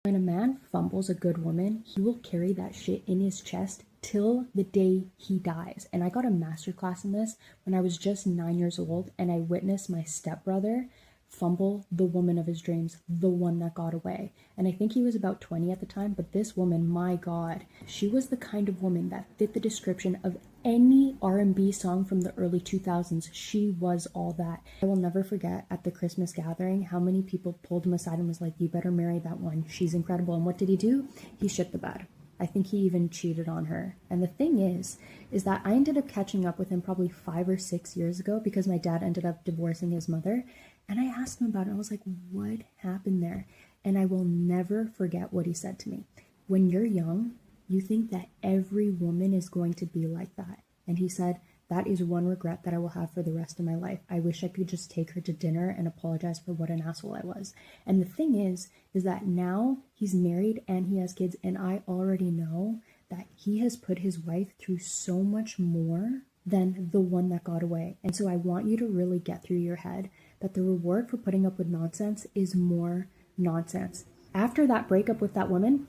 When a man fumbles a good woman, he will carry that shit in his chest till the day he dies. And I got a masterclass in this when I was just 9 years old, and I witnessed my stepbrother fumble the woman of his dreams, the one that got away. And I think he was about 20 at the time, but this woman, my God, she was the kind of woman that fit the description of any R&B song from the early 2000s. She was all that. I will never forget at the Christmas gathering how many people pulled him aside and was like, you better marry that one. She's incredible. And what did he do? He shit the bed. I think he even cheated on her. And the thing is that I ended up catching up with him probably 5 or 6 years ago because my dad ended up divorcing his mother. And I asked him about it. I was like, what happened there? And I will never forget what he said to me. When you're young, you think that every woman is going to be like that. And he said, that is one regret that I will have for the rest of my life. I wish I could just take her to dinner and apologize for what an asshole I was. And the thing is that now he's married and he has kids. And I already know that he has put his wife through so much more than the one that got away. And so I want you to really get through your head that the reward for putting up with nonsense is more nonsense. After that breakup with that woman,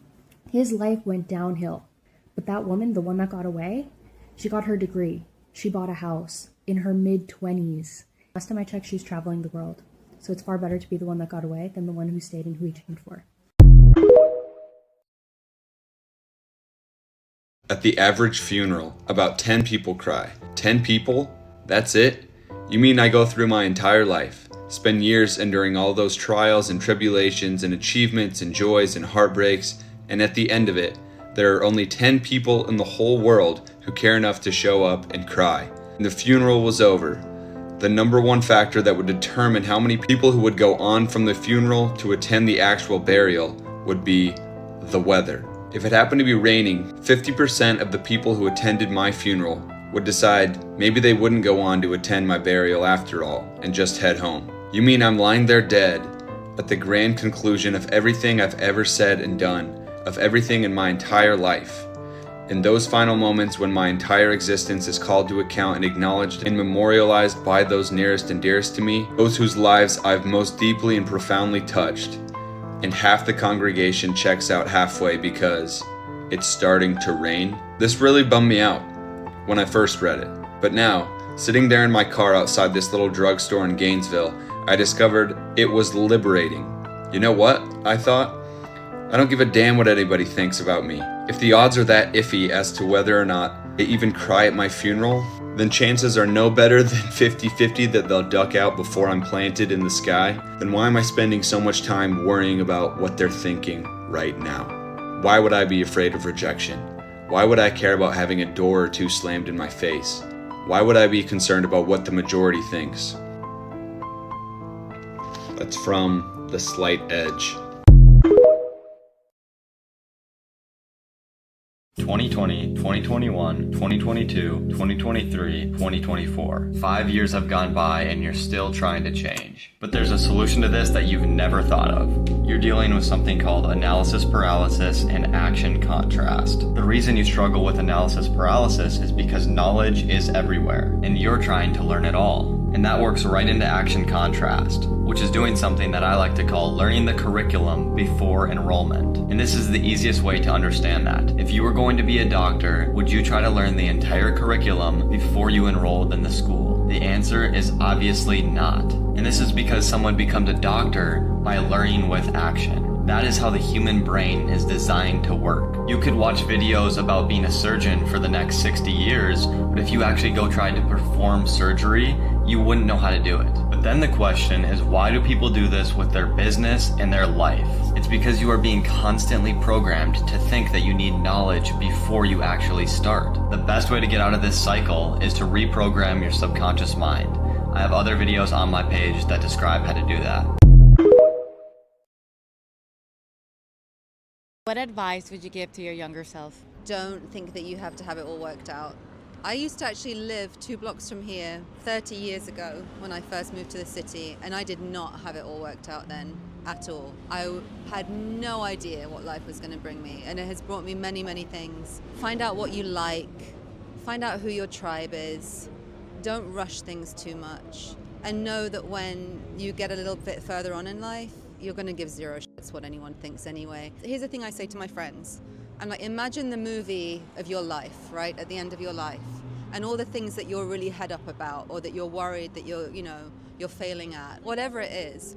his life went downhill. But that woman, the one that got away, she got her degree. She bought a house in her mid-20s. Last time I checked, she's traveling the world. So it's far better to be the one that got away than the one who stayed and who he chained for. At the average funeral, about 10 people cry. 10 people? That's it? You mean I go through my entire life, spend years enduring all those trials and tribulations and achievements and joys and heartbreaks, and at the end of it, there are only 10 people in the whole world who care enough to show up and cry. And the funeral was over. The number one factor that would determine how many people who would go on from the funeral to attend the actual burial would be the weather. If it happened to be raining, 50% of the people who attended my funeral would decide maybe they wouldn't go on to attend my burial after all and just head home. You mean I'm lying there dead at the grand conclusion of everything I've ever said and done, of everything in my entire life. In those final moments when my entire existence is called to account and acknowledged and memorialized by those nearest and dearest to me, those whose lives I've most deeply and profoundly touched, and half the congregation checks out halfway because it's starting to rain. This really bummed me out when I first read it. But now, sitting there in my car outside this little drugstore in Gainesville, I discovered it was liberating. You know what? I thought, I don't give a damn what anybody thinks about me. If the odds are that iffy as to whether or not they even cry at my funeral, then chances are no better than 50-50 that they'll duck out before I'm planted in the sky. Then why am I spending so much time worrying about what they're thinking right now? Why would I be afraid of rejection? Why would I care about having a door or two slammed in my face? Why would I be concerned about what the majority thinks? That's from The Slight Edge. 2020, 2021, 2022, 2023, 2024. 5 years have gone by and you're still trying to change. But there's a solution to this that you've never thought of. You're dealing with something called analysis paralysis and action contrast. The reason you struggle with analysis paralysis is because knowledge is everywhere and you're trying to learn it all. And that works right into action contrast, which is doing something that I like to call learning the curriculum before enrollment. And this is the easiest way to understand that. If you were going to be a doctor, would you try to learn the entire curriculum before you enrolled in the school? The answer is obviously not. And this is because someone becomes a doctor by learning with action. That is how the human brain is designed to work. You could watch videos about being a surgeon for the next 60 years, but if you actually go try to perform surgery, you wouldn't know how to do it. But then the question is, why do people do this with their business and their life? It's because you are being constantly programmed to think that you need knowledge before you actually start. The best way to get out of this cycle is to reprogram your subconscious mind. I have other videos on my page that describe how to do that. What advice would you give to your younger self? Don't think that you have to have it all worked out. I used to actually live 2 blocks from here 30 years ago when I first moved to the city, and I did not have it all worked out then at all. I had no idea what life was going to bring me, and it has brought me many, many things. Find out what you like, find out who your tribe is, don't rush things too much, and know that when you get a little bit further on in life, you're going to give zero shits what anyone thinks anyway. Here's the thing I say to my friends. I'm like, imagine the movie of your life, right, at the end of your life, and all the things that you're really head up about, or that you're worried that you're failing at, whatever it is.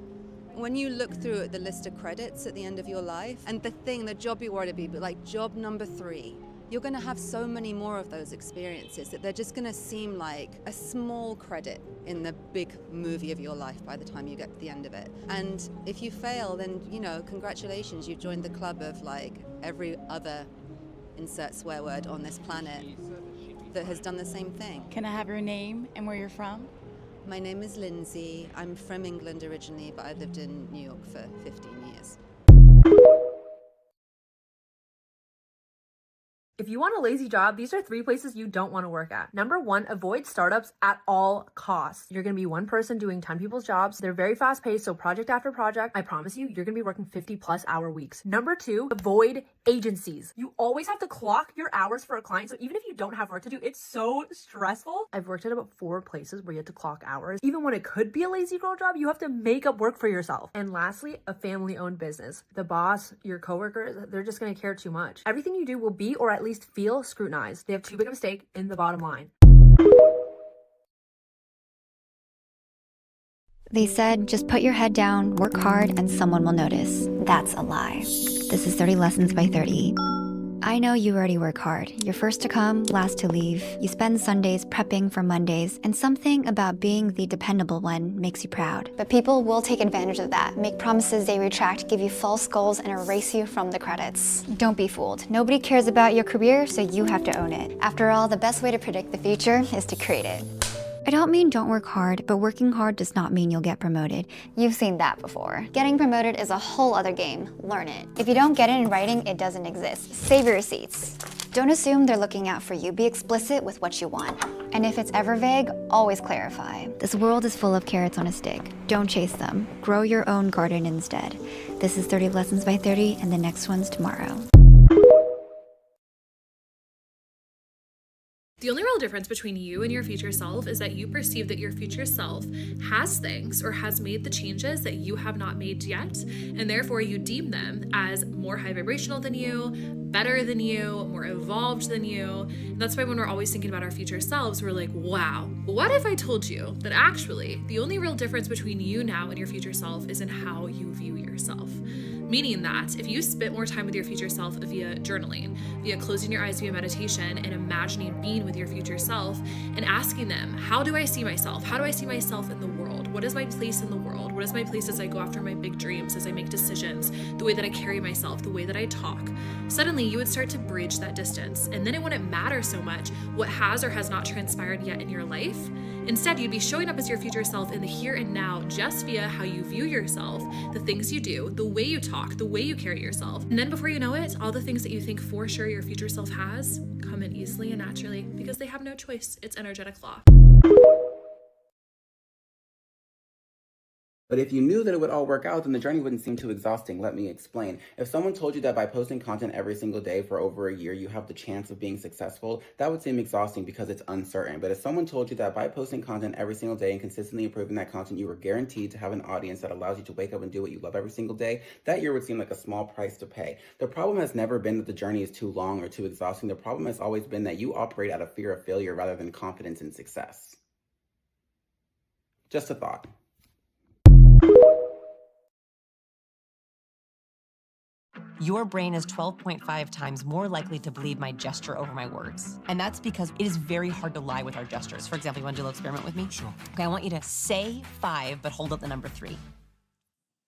When you look through the list of credits at the end of your life, and the job you worried about, like job number 3, you're going to have so many more of those experiences that they're just going to seem like a small credit in the big movie of your life by the time you get to the end of it. And if you fail, then, congratulations, you've joined the club of like every other insert swear word on this planet that has done the same thing. Can I have your name and where you're from? My name is Lindsay. I'm from England originally, but I lived in New York for 15 years. If you want a lazy job, these are 3 places you don't want to work at. Number 1, avoid startups at all costs. You're going to be one person doing 10 people's jobs. They're very fast paced, so project after project, I promise you, you're going to be working 50+ hour weeks. Number 2, avoid agencies. You always have to clock your hours for a client, so even if you don't have work to do, it's so stressful. I've worked at about 4 places where you have to clock hours. Even when it could be a lazy girl job, you have to make up work for yourself. And lastly, a family-owned business. The boss, your coworkers, they're just going to care too much. Everything you do will be, or at least feel, scrutinized. They have too big of a stake in the bottom line. They said, just put your head down, work hard, and someone will notice. That's a lie. This is 30 Lessons by 30. I know you already work hard. You're first to come, last to leave. You spend Sundays prepping for Mondays, and something about being the dependable one makes you proud. But people will take advantage of that, make promises they retract, give you false goals, and erase you from the credits. Don't be fooled. Nobody cares about your career, so you have to own it. After all, the best way to predict the future is to create it. I don't mean don't work hard, but working hard does not mean you'll get promoted. You've seen that before. Getting promoted is a whole other game. Learn it. If you don't get it in writing, it doesn't exist. Save your receipts. Don't assume they're looking out for you. Be explicit with what you want. And if it's ever vague, always clarify. This world is full of carrots on a stick. Don't chase them. Grow your own garden instead. This is 30 Lessons by 30, and the next one's tomorrow. The only real difference between you and your future self is that you perceive that your future self has things or has made the changes that you have not made yet, and therefore you deem them as more high vibrational than you, better than you, more evolved than you. And that's why when we're always thinking about our future selves, we're like, wow, what if I told you that actually the only real difference between you now and your future self is in how you view yourself? Meaning that if you spent more time with your future self via journaling, via closing your eyes via meditation, and imagining being with your future self and asking them, how do I see myself? How do I see myself in the world? What is my place in the world? What is my place as I go after my big dreams, as I make decisions, the way that I carry myself, the way that I talk? Suddenly you would start to bridge that distance, and then it wouldn't matter so much what has or has not transpired yet in your life. Instead, you'd be showing up as your future self in the here and now just via how you view yourself, the things you do, the way you talk, the way you carry yourself. And then before you know it, all the things that you think for sure your future self has come in easily and naturally because they have no choice. It's energetic law. But if you knew that it would all work out, then the journey wouldn't seem too exhausting. Let me explain. If someone told you that by posting content every single day for over a year, you have the chance of being successful, that would seem exhausting because it's uncertain. But if someone told you that by posting content every single day and consistently improving that content, you were guaranteed to have an audience that allows you to wake up and do what you love every single day, that year would seem like a small price to pay. The problem has never been that the journey is too long or too exhausting. The problem has always been that you operate out of fear of failure rather than confidence in success. Just a thought. Your brain is 12.5 times more likely to believe my gesture over my words. And that's because it is very hard to lie with our gestures. For example, you want to do a little experiment with me? Sure. Okay, I want you to say 5, but hold up the number 3.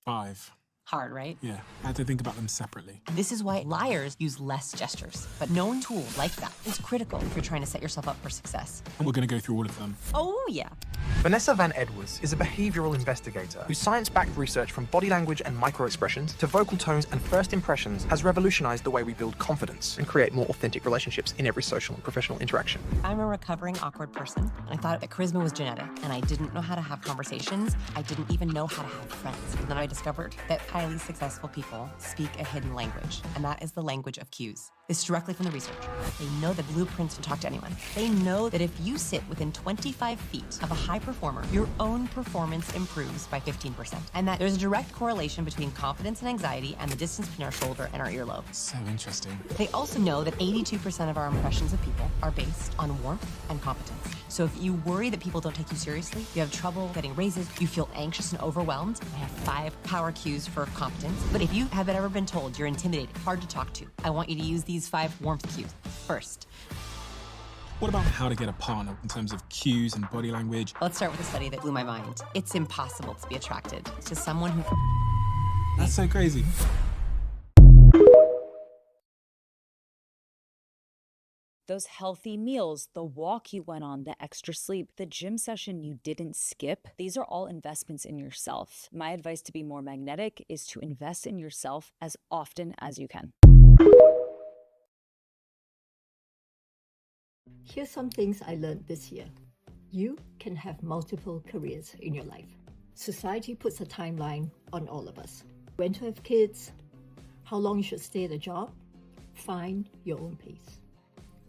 5. Hard, right? Yeah, I had to think about them separately. This is why liars use less gestures. But knowing tool like that is critical if you're trying to set yourself up for success. And we're going to go through all of them. Oh, yeah. Vanessa Van Edwards is a behavioral investigator whose science-backed research from body language and micro-expressions to vocal tones and first impressions has revolutionized the way we build confidence and create more authentic relationships in every social and professional interaction. I'm a recovering awkward person, and I thought that charisma was genetic, and I didn't know how to have conversations. I didn't even know how to have friends. And then I discovered that highly successful people speak a hidden language, and that is the language of cues. It's directly from the research. They know the blueprints to talk to anyone. They know that if you sit within 25 feet of a high-performing performer, your own performance improves by 15%. And that there's a direct correlation between confidence and anxiety and the distance between our shoulder and our earlobe. So interesting. They also know that 82% of our impressions of people are based on warmth and competence. So if you worry that people don't take you seriously, you have trouble getting raises, you feel anxious and overwhelmed, I have 5 power cues for competence. But if you have ever been told you're intimidated, hard to talk to, I want you to use these 5 warmth cues. First, What about how to get a partner in terms of cues and body language? let's start with a study that blew my mind. It's impossible to be attracted to someone who... That's so crazy. Those healthy meals, the walk you went on, the extra sleep, the gym session you didn't skip, these are all investments in yourself. My advice to be more magnetic is to invest in yourself as often as you can. Here's some things I learned this year. You can have multiple careers in your life. Society puts a timeline on all of us. When to have kids, how long you should stay at a job. Find your own pace.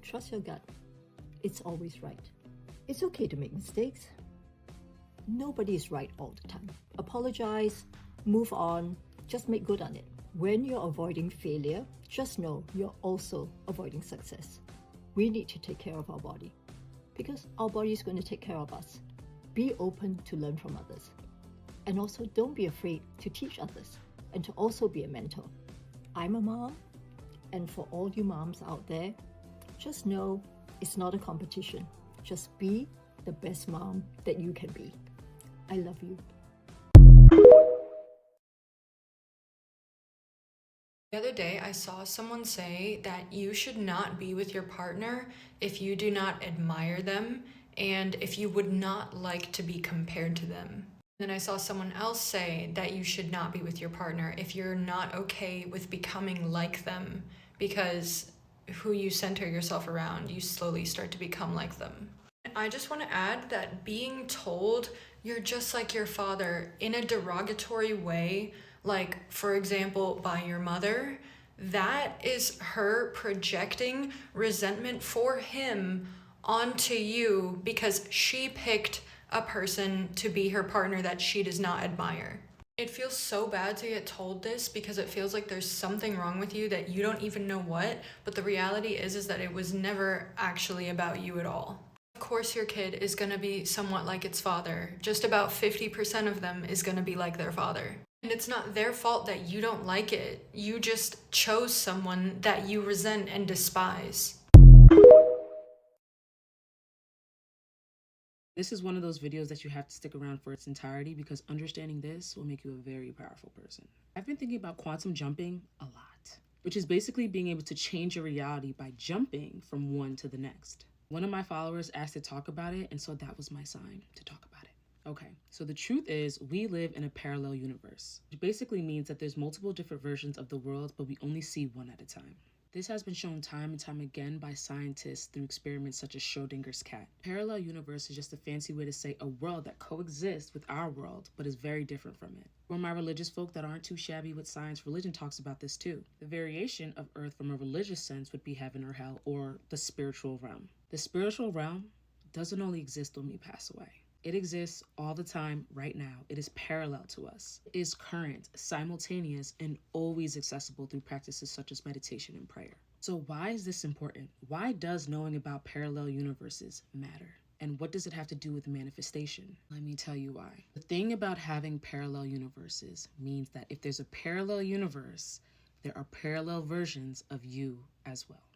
Trust your gut. It's always right. It's okay to make mistakes. Nobody is right all the time. Apologize, move on, just make good on it. When you're avoiding failure, just know you're also avoiding success. We need to take care of our body because our body is going to take care of us. Be open to learn from others. And also don't be afraid to teach others and to also be a mentor. I'm a mom, and for all you moms out there, just know it's not a competition. Just be the best mom that you can be. I love you. The other day, I saw someone say that you should not be with your partner if you do not admire them and if you would not like to be compared to them. Then I saw someone else say that you should not be with your partner if you're not okay with becoming like them, because who you center yourself around, you slowly start to become like them. I just want to add that being told you're just like your father in a derogatory way, like for example by your mother, that is her projecting resentment for him onto you because she picked a person to be her partner that she does not admire. It feels so bad to get told this because it feels like there's something wrong with you that you don't even know what, but the reality is that it was never actually about you at all. Of course your kid is going to be somewhat like its father. Just about 50% of them is going to be like their father. And it's not their fault that you don't like it. You just chose someone that you resent and despise. This is one of those videos that you have to stick around for its entirety because understanding this will make you a very powerful person. I've been thinking about quantum jumping a lot, which is basically being able to change your reality by jumping from one to the next. One of my followers asked to talk about it, and so that was my sign to talk about it. Okay, so the truth is we live in a parallel universe, which basically means that there's multiple different versions of the world, but we only see one at a time. This has been shown time and time again by scientists through experiments such as Schrodinger's cat. Parallel universe is just a fancy way to say a world that coexists with our world, but is very different from it. For my religious folk that aren't too shabby with science, religion talks about this too. The variation of Earth from a religious sense would be heaven or hell, or the spiritual realm. The spiritual realm doesn't only exist when we pass away. It exists all the time right now. It is parallel to us. It is current, simultaneous, and always accessible through practices such as meditation and prayer. So why is this important? Why does knowing about parallel universes matter? And what does it have to do with manifestation? Let me tell you why. The thing about having parallel universes means that if there's a parallel universe, there are parallel versions of you as well.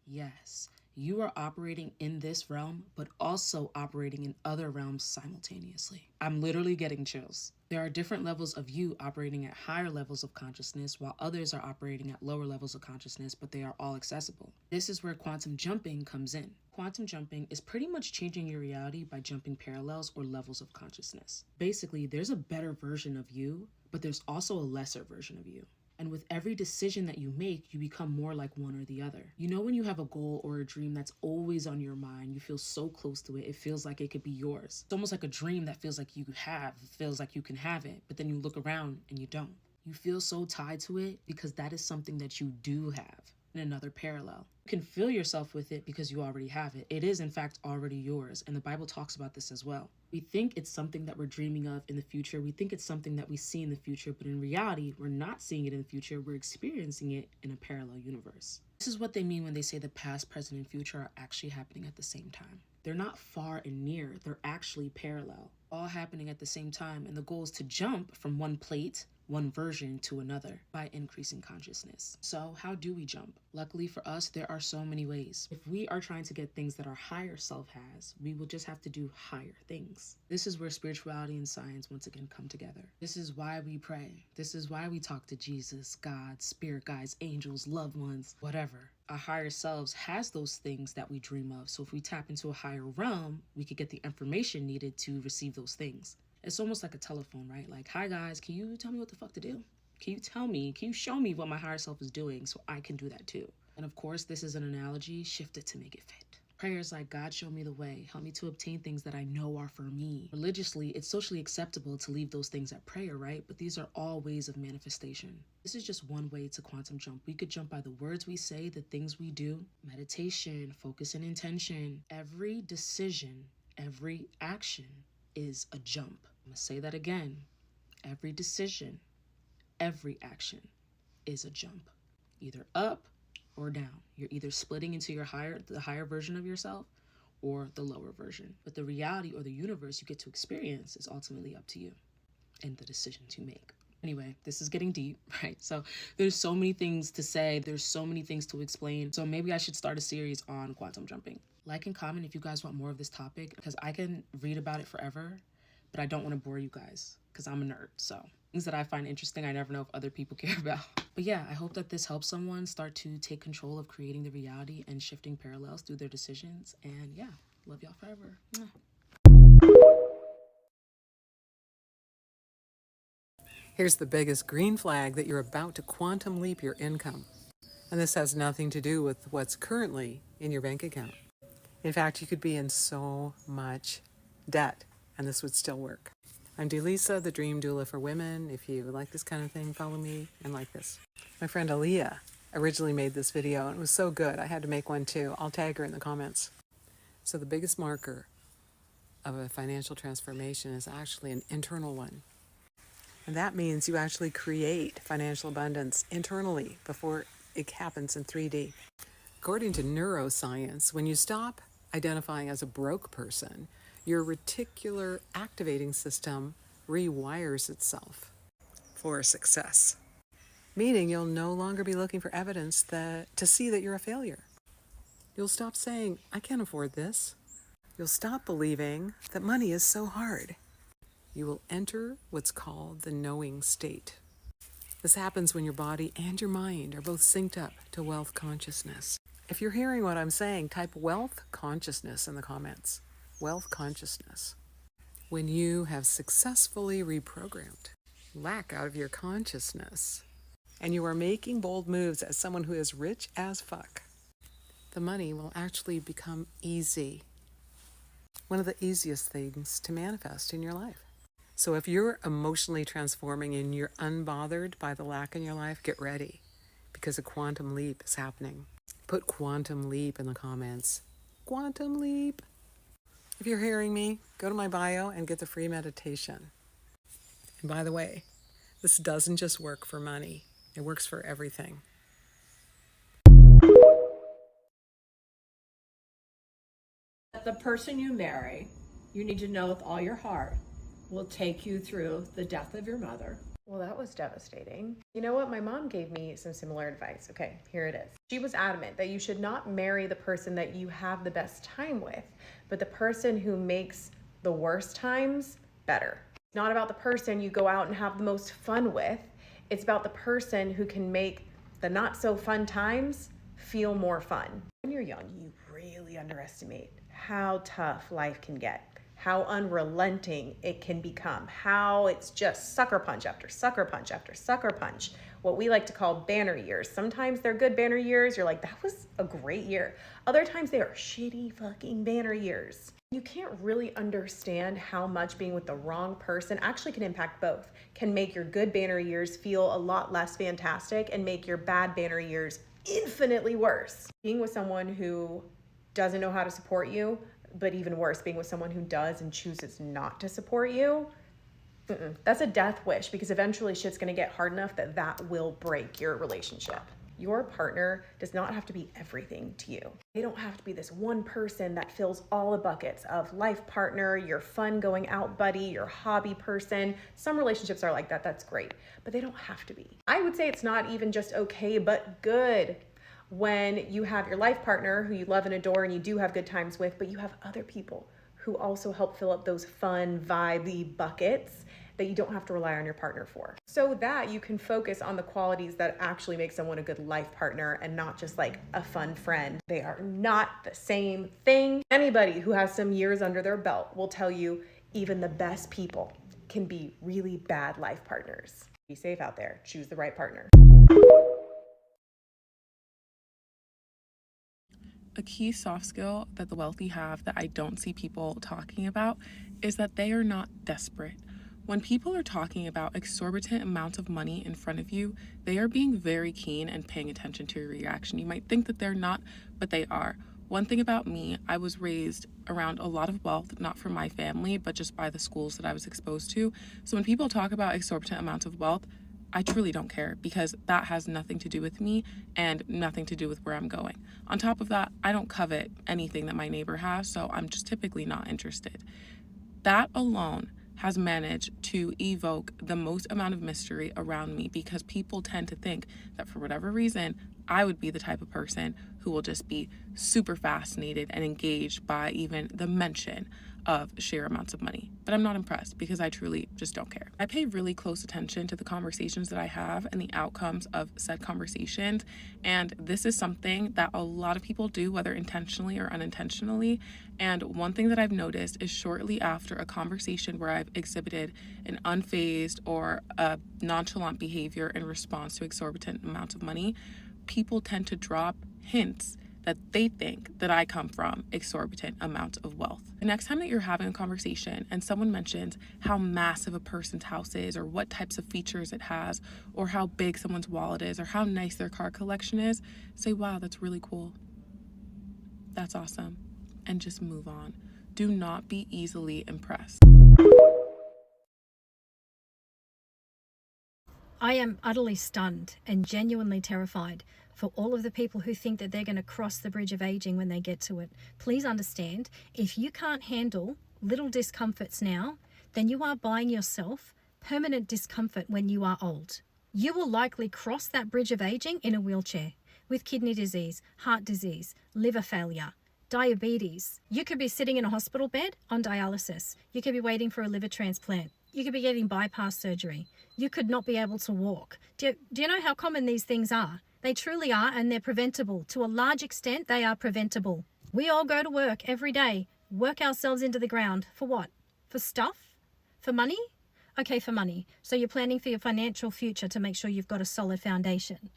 Yes. You are operating in this realm, but also operating in other realms simultaneously. I'm literally getting chills. There are different levels of you operating at higher levels of consciousness, while others are operating at lower levels of consciousness, but they are all accessible. This is where quantum jumping comes in. Quantum jumping is pretty much changing your reality by jumping parallels or levels of consciousness. Basically, there's a better version of you, but there's also a lesser version of you. And with every decision that you make, you become more like one or the other. You know when you have a goal or a dream that's always on your mind, you feel so close to it, it feels like it could be yours. It's almost like a dream that feels like you have, it feels like you can have it, but then you look around and you don't. You feel so tied to it because that is something that you do have. in another parallel. You can fill yourself with it because you already have it. It is, in fact, already yours. And the Bible talks about this as well. We think it's something that we're dreaming of in the future. We think it's something that we see in the future, but in reality, we're not seeing it in the future. We're experiencing it in a parallel universe. This is what they mean when they say the past, present, and future are actually happening at the same time. They're not far and near. They're actually parallel, all happening at the same time. And the goal is to jump from one plate, one version to another by increasing consciousness. So how do we jump? Luckily for us, there are so many ways. If we are trying to get things that our higher self has, we will just have to do higher things. This is where spirituality and science once again come together. This is why we pray. This is why we talk to Jesus, God, spirit guides, angels, loved ones, whatever. Our higher selves has those things that we dream of. So if we tap into a higher realm, we could get the information needed to receive those things. It's almost like a telephone, right? Like, hi guys, can you tell me what the fuck to do? Can you show me what my higher self is doing so I can do that too? And of course, this is an analogy shifted to make it fit. Prayers like, God, show me the way. Help me to obtain things that I know are for me. Religiously, it's socially acceptable to leave those things at prayer, right? But these are all ways of manifestation. This is just one way to quantum jump. We could jump by the words we say, the things we do, meditation, focus and intention. Every decision, every action is a jump. I'm gonna say that again. Every decision, every action is a jump, either up or down. You're either splitting into the higher version of yourself or the lower version. But the reality or the universe you get to experience is ultimately up to you and the decisions you make. Anyway, this is getting deep, right? So there's so many things to say. There's so many things to explain. So maybe I should start a series on quantum jumping. Like and comment if you guys want more of this topic, because I can read about it forever, but I don't want to bore you guys because I'm a nerd. So things that I find interesting, I never know if other people care about. But yeah, I hope that this helps someone start to take control of creating the reality and shifting parallels through their decisions. And yeah, love y'all forever. Mwah. Here's the biggest green flag that you're about to quantum leap your income. And this has nothing to do with what's currently in your bank account. In fact, you could be in so much debt and this would still work. I'm Delisa, the Dream Doula for Women. If you like this kind of thing, follow me and like this. My friend Aaliyah originally made this video and it was so good I had to make one too. I'll tag her in the comments. So the biggest marker of a financial transformation is actually an internal one. And that means you actually create financial abundance internally before it happens in 3D. According to neuroscience, when you stop identifying as a broke person, your reticular activating system rewires itself for success. Meaning you'll no longer be looking for evidence to see that you're a failure. You'll stop saying, I can't afford this. You'll stop believing that money is so hard. You will enter what's called the knowing state. This happens when your body and your mind are both synced up to wealth consciousness. If you're hearing what I'm saying, type wealth consciousness in the comments. Wealth consciousness. When you have successfully reprogrammed lack out of your consciousness and you are making bold moves as someone who is rich as fuck, the money will actually become easy. One of the easiest things to manifest in your life. So if you're emotionally transforming and you're unbothered by the lack in your life, get ready because a quantum leap is happening. Put quantum leap in the comments. Quantum leap. If you're hearing me, go to my bio and get the free meditation. And by the way, this doesn't just work for money. It works for everything. The person you marry, you need to know with all your heart, will take you through the death of your mother. Well, that was devastating. You know what? My mom gave me some similar advice. Okay, here it is. She was adamant that you should not marry the person that you have the best time with, but the person who makes the worst times better. It's not about the person you go out and have the most fun with. It's about the person who can make the not so fun times feel more fun. When you're young, you really underestimate how tough life can get, how unrelenting it can become, how it's just sucker punch after sucker punch after sucker punch, what we like to call banner years. Sometimes they're good banner years. You're like, that was a great year. Other times they are shitty fucking banner years. You can't really understand how much being with the wrong person actually can impact both, can make your good banner years feel a lot less fantastic and make your bad banner years infinitely worse. Being with someone who doesn't know how to support you, but even worse, being with someone who does and chooses not to support you, that's a death wish, because eventually shit's gonna get hard enough that that will break your relationship. Your partner does not have to be everything to you. They don't have to be this one person that fills all the buckets of life partner, your fun going out buddy, your hobby person. Some relationships are like that, that's great, but they don't have to be. I would say it's not even just okay, but good when you have your life partner who you love and adore and you do have good times with, but you have other people who also help fill up those fun, vibey buckets that you don't have to rely on your partner for, so that you can focus on the qualities that actually make someone a good life partner and not just like a fun friend. They are not the same thing. Anybody who has some years under their belt will tell you even the best people can be really bad life partners. Be safe out there. Choose the right partner. A key soft skill that the wealthy have that I don't see people talking about is that they are not desperate. When people are talking about exorbitant amounts of money in front of you, they are being very keen and paying attention to your reaction. You might think that they're not, but they are. One thing about me, I was raised around a lot of wealth, not from my family, but just by the schools that I was exposed to. So when people talk about exorbitant amounts of wealth, I truly don't care, because that has nothing to do with me and nothing to do with where I'm going. On top of that, I don't covet anything that my neighbor has, so I'm just typically not interested. That alone has managed to evoke the most amount of mystery around me, because people tend to think that for whatever reason, I would be the type of person who will just be super fascinated and engaged by even the mention of sheer amounts of money. But I'm not impressed, because I truly just don't care. I pay really close attention to the conversations that I have and the outcomes of said conversations. And this is something that a lot of people do, whether intentionally or unintentionally. And one thing that I've noticed is shortly after a conversation where I've exhibited an unfazed or a nonchalant behavior in response to exorbitant amounts of money, people tend to drop hints that they think that I come from exorbitant amounts of wealth. The next time that you're having a conversation and someone mentions how massive a person's house is, or what types of features it has, or how big someone's wallet is, or how nice their car collection is, say, wow, that's really cool. That's awesome. And just move on. Do not be easily impressed. I am utterly stunned and genuinely terrified for all of the people who think that they're going to cross the bridge of aging when they get to it. Please understand, if you can't handle little discomforts now, then you are buying yourself permanent discomfort when you are old. You will likely cross that bridge of aging in a wheelchair with kidney disease, heart disease, liver failure, diabetes. You could be sitting in a hospital bed on dialysis. You could be waiting for a liver transplant. You could be getting bypass surgery. You could not be able to walk. Do you know how common these things are? They truly are, and they're preventable. To a large extent, they are preventable. We all go to work every day, work ourselves into the ground. For what? For stuff? For money? Okay, for money. So you're planning for your financial future to make sure you've got a solid foundation.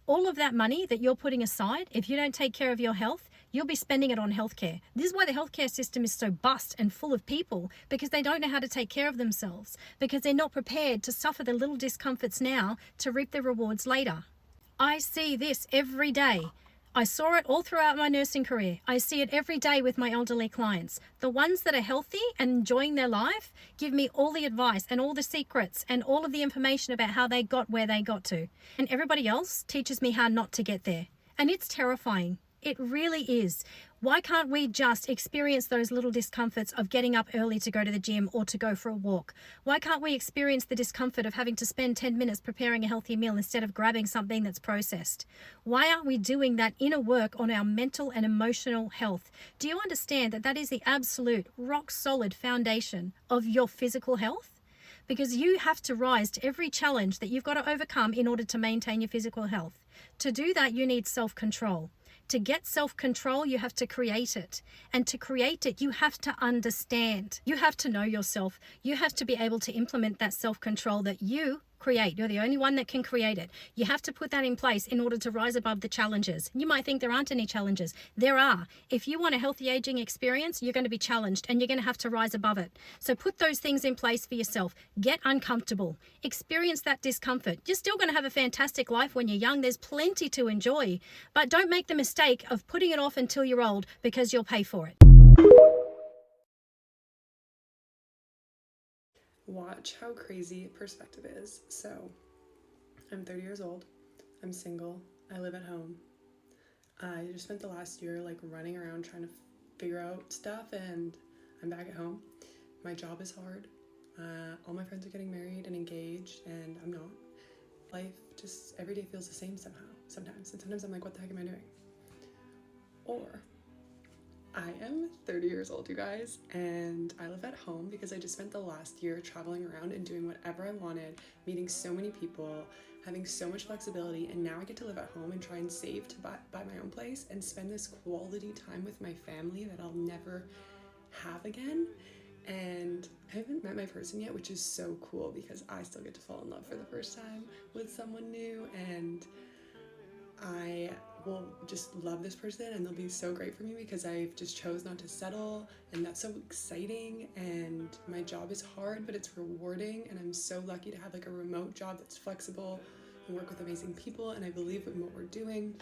All of that money that you're putting aside, if you don't take care of your health, you'll be spending it on healthcare. This is why the healthcare system is so bust and full of people, because they don't know how to take care of themselves, because they're not prepared to suffer the little discomforts now to reap the rewards later. I see this every day. I saw it all throughout my nursing career. I see it every day with my elderly clients. The ones that are healthy and enjoying their life give me all the advice and all the secrets and all of the information about how they got where they got to. And everybody else teaches me how not to get there. And it's terrifying. It really is. Why can't we just experience those little discomforts of getting up early to go to the gym or to go for a walk? Why can't we experience the discomfort of having to spend 10 minutes preparing a healthy meal instead of grabbing something that's processed? Why aren't we doing that inner work on our mental and emotional health? Do you understand that that is the absolute rock solid foundation of your physical health? Because you have to rise to every challenge that you've got to overcome in order to maintain your physical health. To do that, you need self-control. To get self-control, you have to create it. And to create it, you have to understand. You have to know yourself. You have to be able to implement that self-control that you create. You're the only one that can create it. You have to put that in place in order to rise above the challenges. You might think there aren't any challenges. There are. If you want a healthy aging experience, you're going to be challenged and you're going to have to rise above it. So put those things in place for yourself. Get uncomfortable. Experience that discomfort. You're still going to have a fantastic life when you're young. There's plenty to enjoy. But don't make the mistake of putting it off until you're old, because you'll pay for it. Watch how crazy perspective is. So, I'm 30 years old. I'm single. I live at home. I just spent the last year like running around trying to figure out stuff, and I'm back at home. My job is hard. All my friends are getting married and engaged, and I'm not. Life just every day feels the same somehow, sometimes. And sometimes I'm like, what the heck am I doing? Or I am 30 years old, you guys, and I live at home because I just spent the last year traveling around and doing whatever I wanted, meeting so many people, having so much flexibility, and now I get to live at home and try and save to buy my own place and spend this quality time with my family that I'll never have again. And I haven't met my person yet, which is so cool because I still get to fall in love for the first time with someone new, and I will just love this person and they'll be so great for me because I've just chose not to settle, and that's so exciting. And my job is hard, but it's rewarding, and I'm so lucky to have like a remote job that's flexible and work with amazing people, and I believe in what we're doing.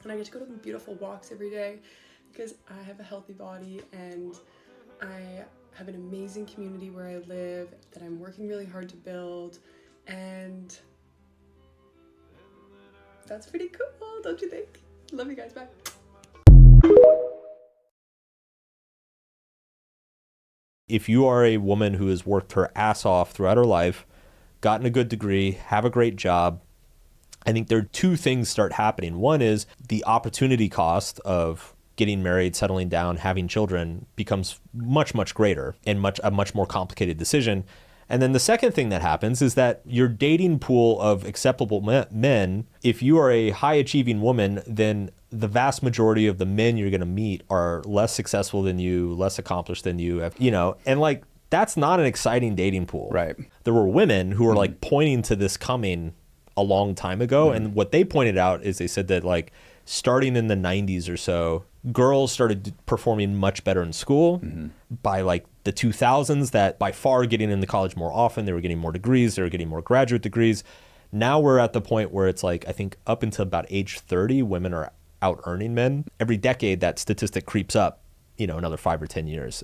And I get to go to beautiful walks every day because I have a healthy body, and I have an amazing community where I live that I'm working really hard to build, and that's pretty cool, don't you think? Love you guys, bye. If you are a woman who has worked her ass off throughout her life, gotten a good degree, have a great job, I think there are two things start happening. One is the opportunity cost of getting married, settling down, having children becomes much, much greater and a much more complicated decision. And then the second thing that happens is that your dating pool of acceptable men, if you are a high achieving woman, then the vast majority of the men you're going to meet are less successful than you, less accomplished than you, and like, that's not an exciting dating pool. Right. There were women who were like pointing to this coming a long time ago. And what they pointed out is they said that like starting in the 90s or so, girls started performing much better in school. By like the 2000s, that by far getting into college more often, they were getting more degrees, they were getting more graduate degrees. Now we're at the point where it's like, I think up until about age 30, women are out earning men. Every decade, that statistic creeps up, another 5 or 10 years.